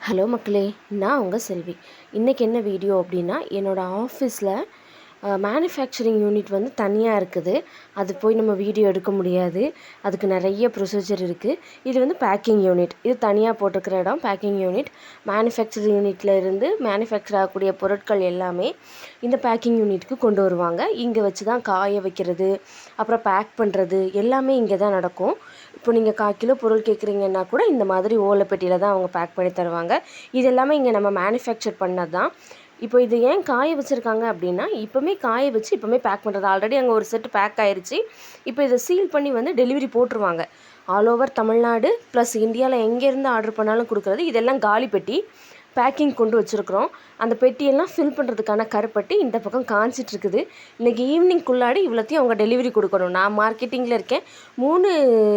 Hello மக்களே, நான் உங்கள் செல்வி. இன்றைக்கி என்ன வீடியோ அப்படின்னா, என்னோடய ஆஃபீஸில் மேனுஃபேக்சரிங் யூனிட் வந்து தனியாக இருக்குது. அது போய் நம்ம வீடியோ எடுக்க முடியாது. அதுக்கு நிறைய ப்ரொசீஜர் இருக்குது. இது வந்து பேக்கிங் யூனிட். இது தனியாக போட்டிருக்கிற இடம் பேக்கிங் யூனிட். மேனுஃபேக்சரிங் யூனிட்டில் இருந்து மேனுஃபேக்சர் ஆகக்கூடிய பொருட்கள் எல்லாமே இந்த பேக்கிங் யூனிட்டுக்கு கொண்டு வருவாங்க. இங்கே வச்சு தான் காய வைக்கிறது, அப்புறம் பேக் பண்ணுறது எல்லாமே இங்கே தான் நடக்கும். இப்போ நீங்கள் 1/4 கிலோ பொருள் கேட்குறீங்கன்னா கூட இந்த மாதிரி ஓலைப்பெட்டியில் தான் அவங்க பேக் பண்ணி தருவாங்க. இது எல்லாமே இங்கே நம்ம மேனுஃபேக்சர் பண்ணது தான். இப்போ இது ஏன் காய வச்சுருக்காங்க அப்படின்னா, இப்போமே காய வச்சு இப்போமே பேக் பண்ணுறது. ஆல்ரெடி அங்கே ஒரு செட்டு பேக் ஆயிடுச்சு. இப்போ இதை சீல் பண்ணி வந்து டெலிவரி போட்டுருவாங்க. ஆல் ஓவர் தமிழ்நாடு ப்ளஸ் இந்தியாவில் எங்கேருந்து ஆர்டர் பண்ணாலும் கொடுக்குறது. இதெல்லாம் காலி பெட்டி பேக்கிங் கொண்டு வச்சுருக்குறோம். அந்த பெட்டியெல்லாம் ஃபில் பண்ணுறதுக்கான கருப்பட்டி இந்த பக்கம் காய்ச்சிட்ருக்குது. இன்றைக்கி ஈவினிங்குள்ளாடி இவ்வளோத்தையும் அவங்க டெலிவரி கொடுக்கணும். நான் மார்க்கெட்டிங்கில் இருக்கேன். 3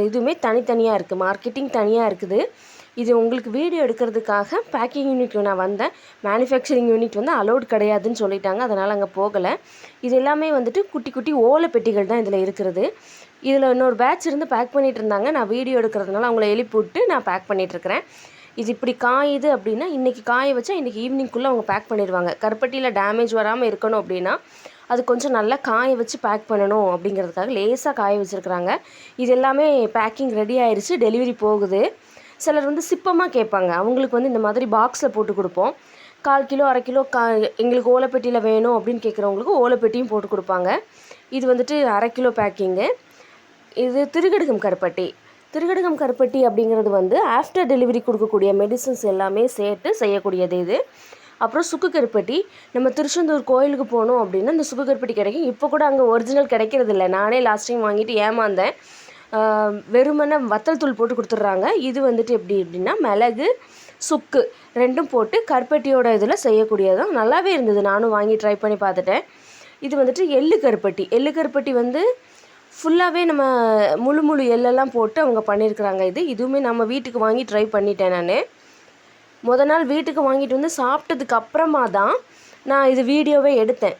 இதுவுமே தனித்தனியாக இருக்குது. மார்க்கெட்டிங் தனியாக இருக்குது. இது உங்களுக்கு வீடியோ எடுக்கிறதுக்காக பேக்கிங் யூனிட் நான் வந்தேன். மேனுஃபேக்சரிங் யூனிட் வந்து அலோடு கிடையாதுன்னு சொல்லிட்டாங்க. அதனால் அங்கே போகலை. இது எல்லாமே வந்துட்டு குட்டி குட்டி ஓலை பெட்டிகள் தான் இதில் இருக்கிறது. இதில் இன்னொரு பேட்ச் இருந்து பேக் பண்ணிகிட்டு இருந்தாங்க. நான் வீடியோ எடுக்கிறதுனால அவங்கள எழுப்பி விட்டு நான் பேக் பண்ணிகிட்ருக்கிறேன். இது இப்படி காயுது அப்படின்னா, இன்றைக்கி காய வச்சா இன்றைக்கி ஈவினிங்குள்ளே அவங்க பேக் பண்ணிடுவாங்க. கருப்பட்டியில் டேமேஜ் வராமல் இருக்கணும் அப்படின்னா அது கொஞ்சம் நல்லா காய வச்சு பேக் பண்ணணும் அப்படிங்கிறதுக்காக லேசாக காய வச்சுருக்குறாங்க. இது எல்லாமே பேக்கிங் ரெடி ஆயிடுச்சு. டெலிவரி போகுது. சிலர் வந்து சிப்பமாக கேட்பாங்க. அவங்களுக்கு வந்து இந்த மாதிரி பாக்ஸில் போட்டு கொடுப்போம். 1/4 கிலோ 1/2 கிலோ எங்களுக்கு ஓலைப்பெட்டியில் வேணும் அப்படின்னு கேட்குறவங்களுக்கு ஓலைப்பெட்டியும் போட்டு கொடுப்பாங்க. இது வந்துட்டு 1/2 கிலோ பேக்கிங்கு. இது திருகடுகம் கருப்பட்டி. திருகடுகம் கருப்பட்டி அப்படிங்கிறது வந்து ஆஃப்டர் டெலிவரி கொடுக்கக்கூடிய மெடிசன்ஸ் எல்லாமே சேர்த்து செய்யக்கூடியது இது. அப்புறம் சுக்கு கருப்பட்டி. நம்ம திருச்செந்தூர் கோயிலுக்கு போனோம் அப்படின்னா இந்த சுக்கு கருப்பட்டி கிடைக்கும். இப்போ கூட அங்கே ஒரிஜினல் கிடைக்கிறதில்ல. நானே லாஸ்ட் டைம் வாங்கிட்டு ஏமாந்தேன். வெறுமனை வத்தல் தூள் போட்டு கொடுத்துட்றாங்க. இது வந்துட்டு எப்படி அப்படின்னா மிளகு சுக்கு 2ம் போட்டு கருப்பட்டியோட இதில் செய்யக்கூடியது தான். நல்லாவே இருந்தது. நானும் வாங்கி ட்ரை பண்ணி பார்த்துட்டேன். இது வந்துட்டு எள்ளு கருப்பட்டி. எள்ளு கருப்பட்டி வந்து ஃபுல்லாகவே நம்ம முழு எள்ளெல்லாம் போட்டு அவங்க பண்ணியிருக்கிறாங்க. இதுவுமே நம்ம வீட்டுக்கு வாங்கி ட்ரை பண்ணிட்டேன். நான் நாள் வீட்டுக்கு வாங்கிட்டு வந்து சாப்பிட்டதுக்கு அப்புறமா தான் நான் இது வீடியோவே எடுத்தேன்.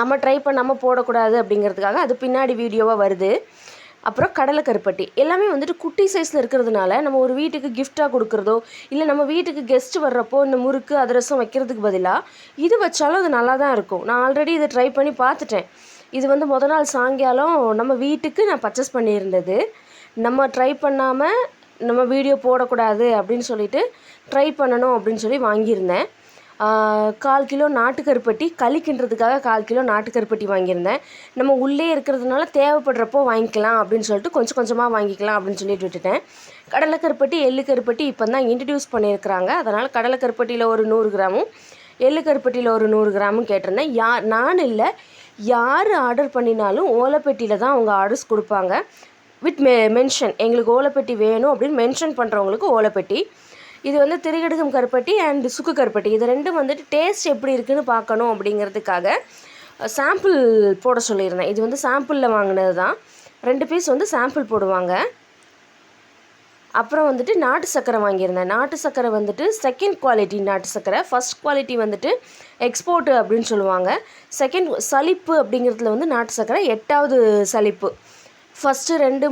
நம்ம ட்ரை பண்ணாமல் போடக்கூடாது அப்படிங்கிறதுக்காக அது பின்னாடி வீடியோவாக வருது. அப்புறம் கடலை கருப்பட்டி. எல்லாமே வந்துட்டு குட்டி சைஸில் இருக்கிறதுனால நம்ம ஒரு வீட்டுக்கு கிஃப்டாக கொடுக்குறதோ இல்லை நம்ம வீட்டுக்கு கெஸ்ட்டு வர்றப்போ இந்த முறுக்கு அதிரசம் வைக்கிறதுக்கு பதிலாக இது வச்சாலும் அது நல்லா தான் இருக்கும். நான் ஆல்ரெடி இதை ட்ரை பண்ணி பார்த்துட்டேன். இது வந்து நாள் சாயங்காலம் நம்ம வீட்டுக்கு நான் பர்ச்சேஸ் பண்ணியிருந்தது. நம்ம ட்ரை பண்ணாமல் நம்ம வீடியோ போடக்கூடாது அப்படின்னு சொல்லிட்டு ட்ரை பண்ணணும் அப்படின்னு சொல்லி வாங்கியிருந்தேன். 1/4 கிலோ நாட்டுக்கருப்பட்டி களிக்கின்றதுக்காக 1/4 கிலோ நாட்டுக்கருப்பட்டி வாங்கியிருந்தேன். நம்ம உள்ளே இருக்கிறதுனால தேவைப்படுறப்போ வாங்கிக்கலாம் அப்படின்னு சொல்லிட்டு கொஞ்சம் கொஞ்சமாக வாங்கிக்கலாம் அப்படின்னு சொல்லிட்டு விட்டுட்டேன். கடலைக்கருப்பட்டி எள்ளு கருப்பட்டி இப்போ தான் இன்ட்ரடியூஸ் பண்ணியிருக்கிறாங்க. அதனால் கடலைக்கருப்பட்டியில் ஒரு 100 கிராமும் எள்ளு கருப்பட்டியில் ஒரு 100 கிராமும் கேட்டிருந்தேன். நான் இல்லை, யார் ஆர்டர் பண்ணினாலும் ஓலைப்பெட்டியில் தான் அவங்க ஆர்டர்ஸ் கொடுப்பாங்க. வித் மென்ஷன் எங்களுக்கு ஓலைப்பெட்டி வேணும் அப்படின்னு மென்ஷன் பண்ணுறவங்களுக்கு ஓலைப்பெட்டி. இது வந்து திருகடுகம் கருப்பட்டி அண்ட் சுக்கு கருப்பட்டி. இது 2ம் வந்துட்டு டேஸ்ட் எப்படி இருக்குதுன்னு பார்க்கணும் அப்படிங்கிறதுக்காக சாம்பிள் போட சொல்லியிருந்தேன். இது வந்து சாம்பிளில் வாங்கினது தான். 2 பீஸ் வந்து சாம்பிள் போடுவாங்க. அப்புறம் வந்துட்டு நாட்டு சர்க்கரை வாங்கியிருந்தேன். நாட்டு சர்க்கரை வந்துட்டு செகண்ட் குவாலிட்டி நாட்டு சர்க்கரை. ஃபஸ்ட் குவாலிட்டி வந்துட்டு எக்ஸ்போர்ட்டு அப்படின்னு சொல்லுவாங்க. செகண்ட் சலிப்பு அப்படிங்கிறதுல வந்து நாட்டு சர்க்கரை 8வது சலிப்பு. ஃபஸ்ட்டு 2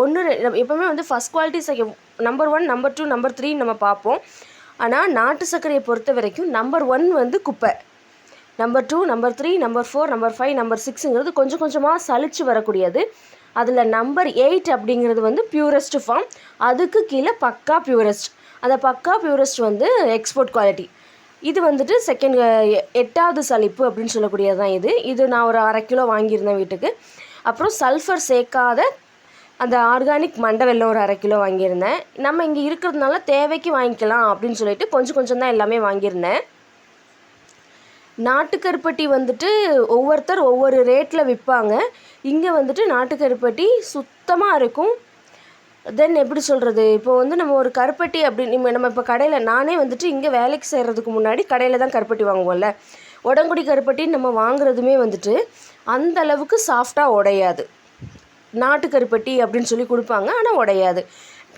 1 எப்போவுமே வந்து first quality number 1 number 2 number 3 நம்ம பார்ப்போம். ஆனால் நாட்டு சர்க்கரையை பொறுத்த வரைக்கும் நம்பர் 1 வந்து குப்பை, number 2 number 3 number 4 number 5 number 6ங்கிறது கொஞ்சம் கொஞ்சமாக சலிச்சு வரக்கூடியது. அதில் நம்பர் 8 அப்படிங்கிறது வந்து பியூரஸ்ட் ஃபார்ம். அதுக்கு கீழே பக்கா பியூரஸ்ட். அந்த பக்கா பியூரஸ்ட் வந்து எக்ஸ்போர்ட் குவாலிட்டி. இது வந்துட்டு 8வது சலிப்பு அப்படின்னு சொல்லக்கூடியது தான் இது நான் ஒரு 1/2 கிலோ வாங்கியிருந்தேன் வீட்டுக்கு. அப்புறம் சல்ஃபர் சேர்க்காத அந்த ஆர்கானிக் மண்டை வெல்லம் ஒரு 1/2 கிலோ வாங்கியிருந்தேன். நம்ம இங்கே இருக்கிறதுனால தேவைக்கு வாங்கிக்கலாம் அப்படின்னு சொல்லிட்டு கொஞ்சம் கொஞ்சம் தான் எல்லாமே வாங்கியிருந்தேன். நாட்டுக்கருப்பட்டி வந்துட்டு ஒவ்வொருத்தர் ஒவ்வொரு ரேட்டில் விற்பாங்க. இங்கே வந்துட்டு நாட்டுக்கருப்பட்டி சுத்தமாக இருக்கும். தென் எப்படி சொல்கிறது, இப்போ வந்து நம்ம ஒரு கருப்பட்டி நம்ம இப்போ கடையில் நானே வந்துட்டு இங்கே வேலைக்கு செய்கிறதுக்கு முன்னாடி கடையில் தான் கருப்பட்டி வாங்குவோம்ல. உடங்குடி கருப்பட்டின்னு நம்ம வாங்குறதுமே வந்துட்டு அந்த அளவுக்கு சாஃப்டாக உடையாது. நாட்டு கருப்பட்டி அப்படின்னு சொல்லி கொடுப்பாங்க, ஆனால் உடையாது.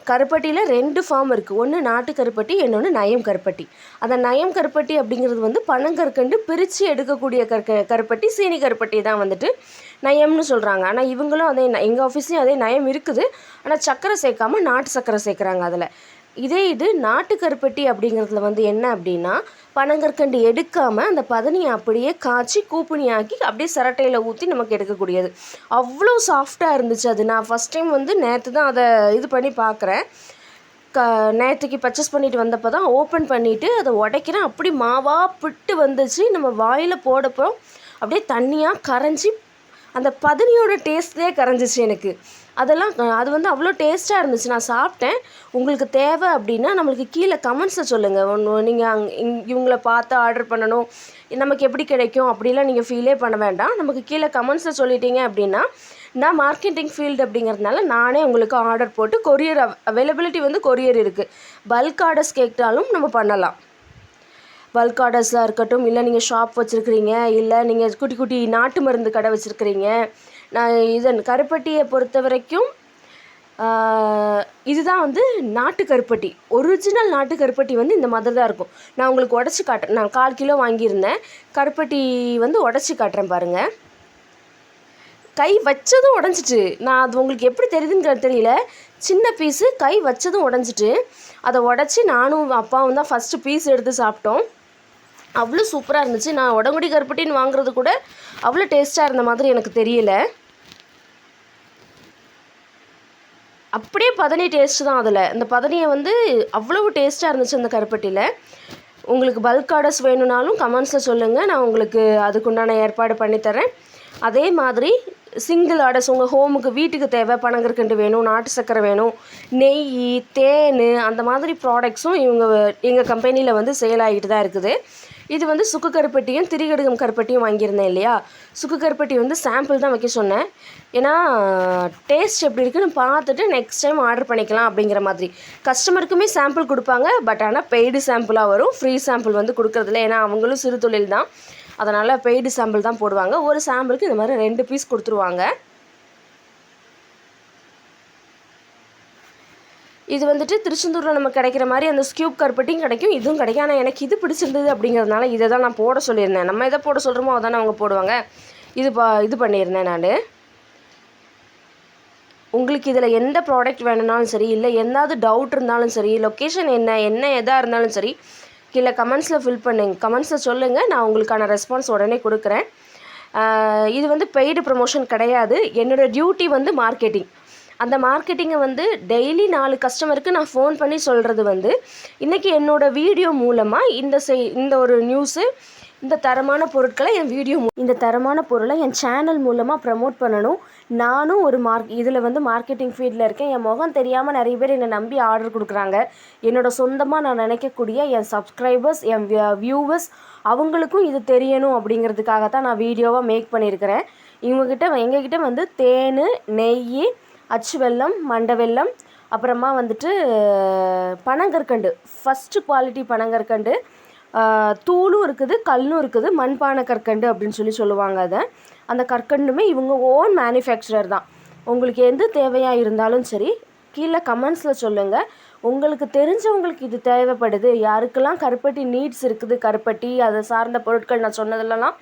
கருப்பட்டியில் 2 ஃபார்ம் இருக்குது. ஒன்று நாட்டு கருப்பட்டி, இன்னொன்று நயம் கருப்பட்டி. அந்த நயம் கருப்பட்டி அப்படிங்கிறது வந்து பனங்கற்கண்டு பிரித்து எடுக்கக்கூடிய கருப்பட்டி. சீனி கருப்பட்டி தான் வந்துட்டு நயம்னு சொல்கிறாங்க. ஆனால் இவங்களும் அதே எங்கள் ஆஃபீஸ்லேயும் அதே நயம் இருக்குது. ஆனால் சர்க்கரை சேர்க்காமல் நாட்டு சர்க்கரை சேர்க்குறாங்க. அதில் இதே இது நாட்டு கருப்பட்டி அப்படிங்கிறதுல வந்து என்ன அப்படின்னா, பனங்கற்கண்டு எடுக்காமல் அந்த பதனியை அப்படியே காய்ச்சி கூப்பணியாக்கி அப்படியே சிரட்டையில் ஊற்றி நமக்கு எடுக்கக்கூடியது. அவ்வளோ சாஃப்டாக இருந்துச்சு அது. நான் ஃபஸ்ட் டைம் வந்து நேற்று தான் அதை இது பண்ணி பார்க்குறேன். நேற்றுக்கு பர்ச்சேஸ் பண்ணிட்டு வந்தப்போ தான் ஓப்பன் பண்ணிவிட்டு அதை உடைக்கிறேன். அப்படி மாவாக பிட்டு வந்துச்சு. நம்ம வாயில் போடப்போ அப்படியே தண்ணியாக கரைஞ்சி அந்த பதனியோட டேஸ்ட்லேயே கரைஞ்சிச்சு எனக்கு. அதெல்லாம் அது வந்து அவ்வளோ டேஸ்ட்டாக இருந்துச்சு. நான் சாப்பிட்டேன். உங்களுக்கு தேவை அப்படின்னா நம்மளுக்கு கீழே கமெண்ட்ஸில் சொல்லுங்கள். நீங்கள் இவங்கள பார்த்து ஆர்டர் பண்ணணும், நமக்கு எப்படி கிடைக்கும் அப்படிலாம் நீங்கள் ஃபீலே பண்ண வேண்டாம். நமக்கு கீழே கமெண்ட்ஸில் சொல்லிட்டீங்க அப்படின்னா, நான் மார்க்கெட்டிங் ஃபீல்டு அப்படிங்கிறதுனால நானே உங்களுக்கு ஆர்டர் போட்டு கொரியர் அவைலபிலிட்டி வந்து கொரியர் இருக்குது. பல்க் ஆர்டர்ஸ் கேட்டாலும் நம்ம பண்ணலாம். பல்க் ஆர்டர்ஸாக இருக்கட்டும், இல்லை நீங்கள் ஷாப் வச்சுருக்கிறீங்க, இல்லை நீங்கள் குட்டி குட்டி நாட்டு மருந்து கடை வச்சுருக்கிறீங்க. நான் இதன் கருப்பட்டியை பொறுத்த வரைக்கும் இதுதான் வந்து நாட்டு கருப்பட்டி. ஒரிஜினல் நாட்டு கருப்பட்டி வந்து இந்த மாதிரி தான் இருக்கும். நான் உங்களுக்கு உடச்சி காட்டுறேன். நான் 1/4 கிலோ வாங்கியிருந்தேன். கருப்பட்டி வந்து உடச்சி காட்டுறேன் பாருங்கள். கை வச்சதும் உடஞ்சிட்டு. நான் அது உங்களுக்கு எப்படி தெரியுதுன்னு தெரியல. சின்ன பீஸு கை வச்சதும் உடஞ்சிட்டு. அதை உடச்சி நானும் அப்பாவும் தான் ஃபஸ்ட்டு பீஸ் எடுத்து சாப்பிட்டோம். அவ்வளோ சூப்பராக இருந்துச்சு. நான் உடங்குடி கருப்பட்டின்னு வாங்குறது கூட அவ்வளோ டேஸ்ட்டாக இருந்த மாதிரி எனக்கு தெரியல. அப்படியே பதனி டேஸ்ட்டு தான் அதில். அந்த பதனியை வந்து அவ்வளவு டேஸ்ட்டாக இருந்துச்சு அந்த கருப்பட்டியில். உங்களுக்கு பல்க் ஆர்டர்ஸ் வேணும்னாலும் கமெண்ட்ஸில் சொல்லுங்கள். நான் உங்களுக்கு அதுக்குண்டான ஏற்பாடு பண்ணித்தரேன். அதே மாதிரி சிங்கிள் ஆர்டர்ஸ் உங்கள் ஹோமுக்கு வீட்டுக்கு தேவை, பனங்கற்கண்டு வேணும், நாட்டு சர்க்கரை வேணும், நெய், தேன், அந்த மாதிரி ப்ராடக்ட்ஸும் எங்கள் கம்பெனியில் வந்து சேல் ஆகிட்டு தான் இருக்குது. இது வந்து சுக்கு கருப்பட்டியும் திரிகடுகம் கருப்பட்டியும் வாங்கியிருந்தேன் இல்லையா. சுக்கு கருப்பட்டி வந்து சாம்பிள் தான் வைக்க சொன்னேன். ஏன்னா டேஸ்ட் எப்படி இருக்குன்னு பார்த்துட்டு நெக்ஸ்ட் டைம் ஆர்டர் பண்ணிக்கலாம் அப்படிங்கிற மாதிரி. கஸ்டமருக்குமே சாம்பிள் கொடுப்பாங்க. பட் ஆனால் பெய்டு சாம்பிளாக வரும். ஃப்ரீ சாம்பிள் வந்து கொடுக்குறதில்ல. ஏன்னா அவங்களும் சிறு தொழில் தான். அதனால் பெய்டு சாம்பிள் தான் போடுவாங்க. ஒரு சாம்பிளுக்கு இந்த மாதிரி 2 பீஸ் கொடுத்துருவாங்க. இது வந்துட்டு திருச்செந்தூரில் நமக்கு கிடைக்கிற மாதிரி அந்த ஸ்கியூப் கருப்பட்டியும் கிடைக்கும், இதுவும் கிடைக்கும். ஆனால் எனக்கு இது பிடிச்சிருந்தது அப்படிங்கிறதுனால இதை தான் நான் போட சொல்லியிருந்தேன். நம்ம எதை போட சொல்கிறோமோ அதானே அவங்க போடுவாங்க. இது பண்ணியிருந்தேன் நான். உங்களுக்கு இதில் எந்த ப்ராடக்ட் வேணும்னாலும் சரி, இல்லை எந்தாவது டவுட் இருந்தாலும் சரி, லொக்கேஷன் என்ன எதாக இருந்தாலும் சரி, கீழே கமெண்ட்ஸில் கமெண்ட்ஸில் சொல்லுங்கள். நான் உங்களுக்கான ரெஸ்பான்ஸ் உடனே கொடுக்குறேன். இது வந்து பெய்டு ப்ரமோஷன் கிடையாது. என்னோடய டியூட்டி வந்து மார்க்கெட்டிங். அந்த மார்க்கெட்டிங்கை வந்து டெய்லி 4 கஸ்டமருக்கு நான் ஃபோன் பண்ணி சொல்கிறது வந்து, இன்றைக்கி என்னோடய வீடியோ மூலமாக இந்த ஒரு நியூஸு, இந்த தரமான பொருட்களை இந்த தரமான பொருளை என் சேனல் மூலமாக ப்ரமோட் பண்ணணும். நானும் ஒரு இதில் வந்து மார்க்கெட்டிங் ஃபீல்டில் இருக்கேன். என் முகம் தெரியாமல் நிறைய பேர் என்னை நம்பி ஆர்டர் கொடுக்குறாங்க. சொந்தமாக நான் நினைக்கக்கூடிய என் சப்ஸ்கிரைபர்ஸ், என் வியூவர்ஸ், அவங்களுக்கும் இது தெரியணும் அப்படிங்கிறதுக்காக தான் நான் வீடியோவாக மேக் பண்ணியிருக்கிறேன். எங்ககிட்ட வந்து தேன், நெய், அச்சு வெல்லம், மண்டை வெல்லம், அப்புறமா வந்துட்டு பனங்கற்கண்டு, ஃபஸ்ட்டு குவாலிட்டி பனங்கற்கண்டு, தூளும் இருக்குது, கல்லும் இருக்குது, மண்பானை கற்கண்டு அப்படின்னு சொல்லுவாங்க அதை. அந்த கற்கண்டுமே இவங்க ஓன் மேனுஃபேக்சரர் தான். உங்களுக்கு எது தேவையாக இருந்தாலும் சரி, கீழே கமெண்ட்ஸில் சொல்லுங்கள். உங்களுக்கு தெரிஞ்சவங்களுக்கு இது தேவைப்படுது, யாருக்கெல்லாம் கருப்பட்டி நீட்ஸ் இருக்குது, கருப்பட்டி அதை சார்ந்த பொருட்கள் நான் சொன்னதுலலாம்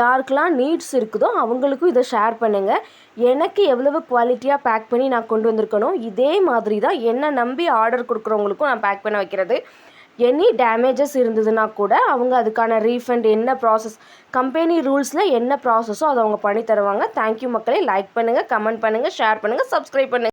யாருக்கெல்லாம் நீட்ஸ் இருக்குதோ அவங்களுக்கும் இதை ஷேர் பண்ணுங்கள். எனக்கு எவ்வளவு குவாலிட்டியாக பேக் பண்ணி நான் கொண்டு வந்திருக்கணும், இதே மாதிரி தான் என்னை நம்பி ஆர்டர் கொடுக்குறவங்களுக்கும் நான் பேக் பண்ண வைக்கிறது. எனி டேமேஜஸ் இருந்ததுன்னா கூட அவங்க அதுக்கான ரீஃபண்ட் என்ன ப்ராசஸ், கம்பெனி ரூல்ஸில் என்ன ப்ராசஸோ அதை அவங்க பண்ணி தருவாங்க. தேங்க்யூ மக்களே. லைக் பண்ணுங்கள், கமெண்ட் பண்ணுங்கள், ஷேர் பண்ணுங்கள், சப்ஸ்கிரைப் பண்ணுங்கள்.